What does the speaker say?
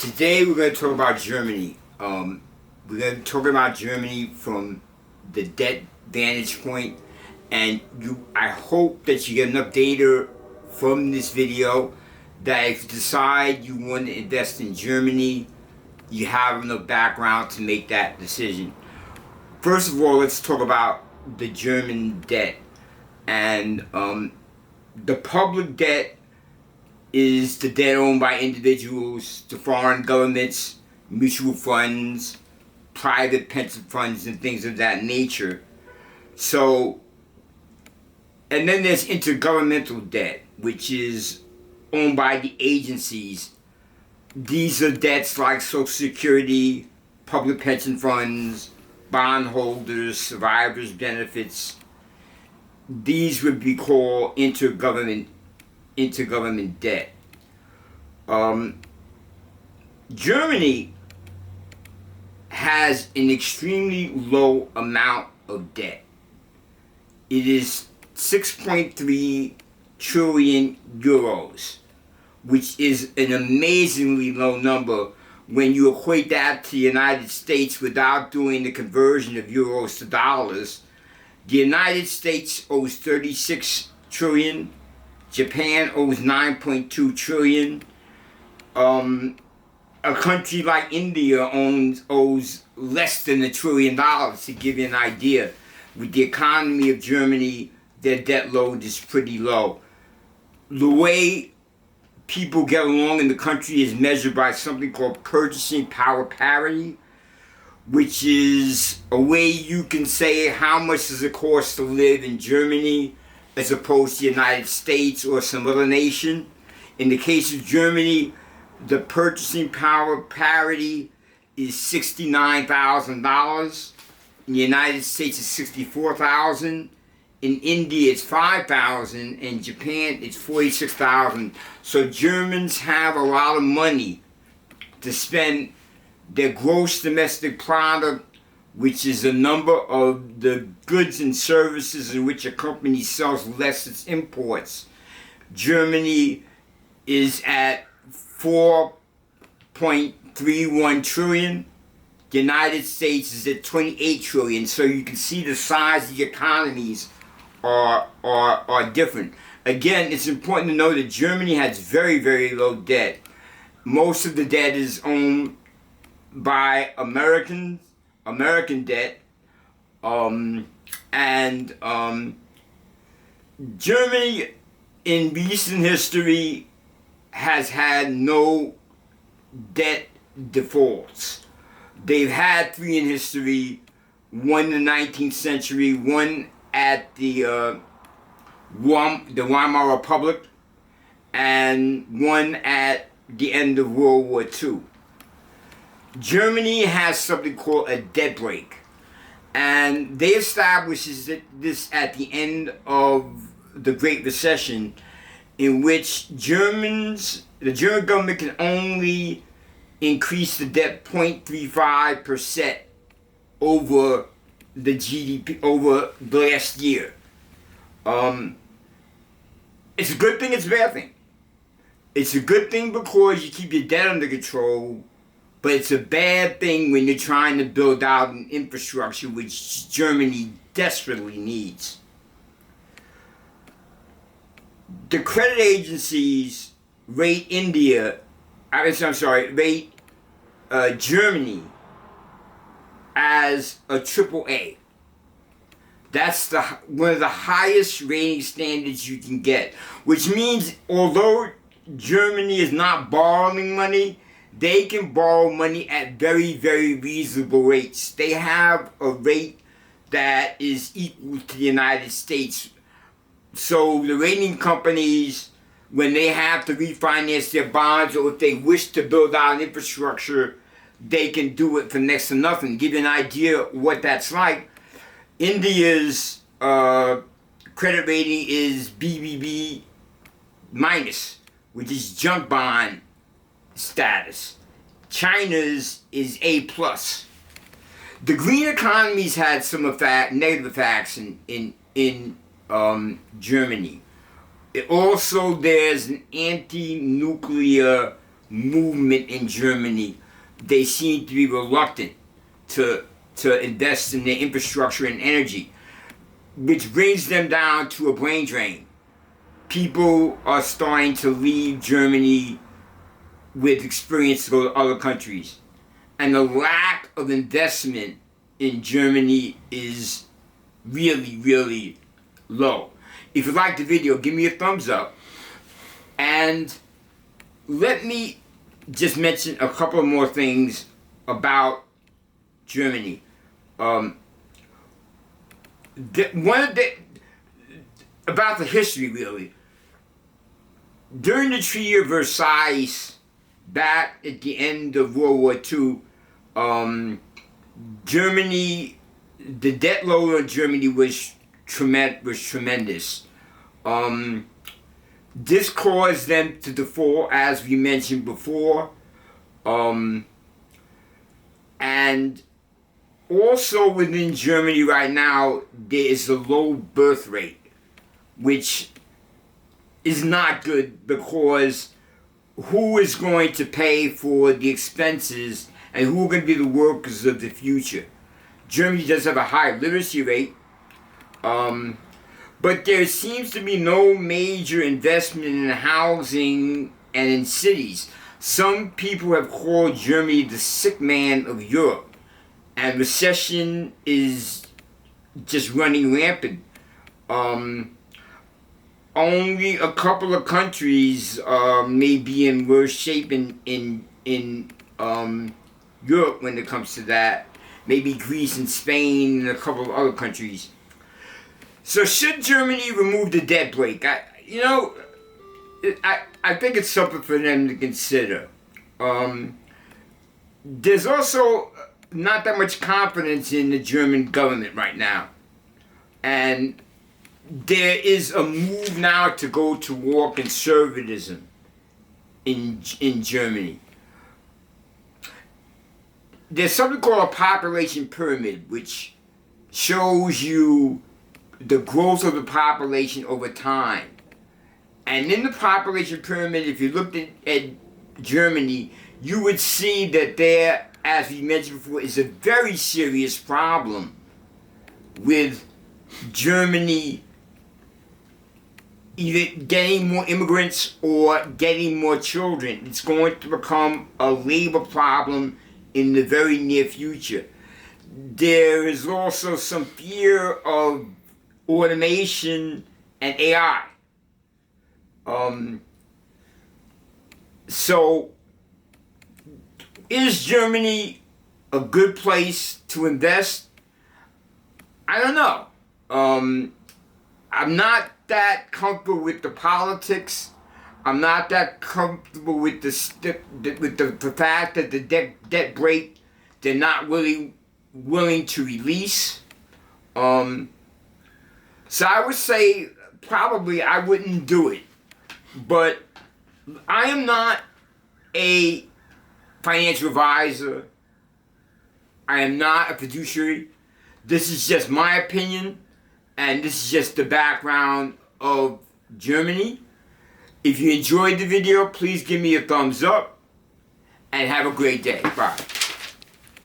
Today we're going to talk about Germany. We're going to talk about Germany from the debt vantage point, and I hope that you get enough data from this video that if you decide you want to invest in Germany, you have enough background to make that decision. First of all, let's talk about the German debt. And the public debt is the debt owned by individuals to foreign governments, mutual funds, private pension funds, and things of that nature. So, and then there's intergovernmental debt, which is owned by the agencies. These are debts like Social Security, public pension funds, bondholders, survivors' benefits. These would be called intergovernment debt. Germany has an extremely low amount of debt. It is 6.3 trillion euros, which is an amazingly low number when you equate that to the United States without doing the conversion of euros to dollars. The United States owes 36 trillion. Japan owes 9.2 trillion. A country like India owes less than $1 trillion, to give you an idea. With the economy of Germany, their debt load is pretty low. The way people get along in the country is measured by something called purchasing power parity, which is a way you can say how much does it cost to live in Germany as opposed to the United States or some other nation. In the case of Germany, the purchasing power parity is $69,000. In the United States, it's $64,000. In India, it's $5,000. In Japan, it's $46,000. So Germans have a lot of money to spend. Their gross domestic product, which is the number of the goods and services in which a company sells less its imports. Germany is at 4.31 trillion. The United States is at 28 trillion. So you can see the size of the economies are different. Again, it's important to know that Germany has very, very low debt. Most of the debt is owned by American debt, Germany in recent history has had no debt defaults. They've had 3 in history, one in the 19th century, one at the Weimar Republic, and one at the end of World War II. Germany has something called a debt brake, and they established this at the end of the Great Recession, in which the German government can only increase the debt 0.35% over the GDP over the last year. It's a good thing, it's a bad thing. It's a good thing because you keep your debt under control, but it's a bad thing when you're trying to build out an infrastructure which Germany desperately needs. The credit agencies rate Germany as a AAA. That's one of the highest rating standards you can get, which means although Germany is not borrowing money, they can borrow money at very, very reasonable rates. They have a rate that is equal to the United States. So the rating companies, when they have to refinance their bonds or if they wish to build out an infrastructure, they can do it for next to nothing. Give you an idea what that's like. India's credit rating is BBB minus, which is junk bond status. China's is A+. The green economies had some negative effects in Germany. Also, there's an anti-nuclear movement in Germany. They seem to be reluctant to invest in their infrastructure and energy, which brings them down to a brain drain. People are starting to leave Germany with experience to go to other countries. And the lack of investment in Germany is really, really low. If you like the video, give me a thumbs up. And let me just mention a couple more things about Germany. About the history, really. During the Treaty of Versailles, back at the end of World War II, Germany, the debt load on Germany was tremendous. This caused them to default, as we mentioned before, and also within Germany right now, there is a low birth rate, which is not good, because who is going to pay for the expenses and who are going to be the workers of the future? Germany does have a high literacy rate, but there seems to be no major investment in housing and in cities. Some people have called Germany the sick man of Europe, and recession is just running rampant. Only a couple of countries may be in worse shape in Europe when it comes to that. Maybe Greece and Spain and a couple of other countries. So should Germany remove the debt brake? I think it's something for them to consider. There's also not that much confidence in the German government right now. And there is a move now to go to more conservatism in Germany. There's something called a population pyramid, which shows you the growth of the population over time. And in the population pyramid, if you looked at Germany, you would see that there, as we mentioned before, is a very serious problem with Germany either getting more immigrants or getting more children. It's going to become a labor problem in the very near future. There is also some fear of automation and AI. So, is Germany a good place to invest? I don't know. I'm not that comfortable with the politics. I'm not that comfortable with the fact that the debt brake they're not really willing to release. So I would say probably I wouldn't do it. But I am not a financial advisor. I am not a fiduciary. This is just my opinion, and this is just the background of Germany. If you enjoyed the video, please give me a thumbs up, and have a great day. Bye.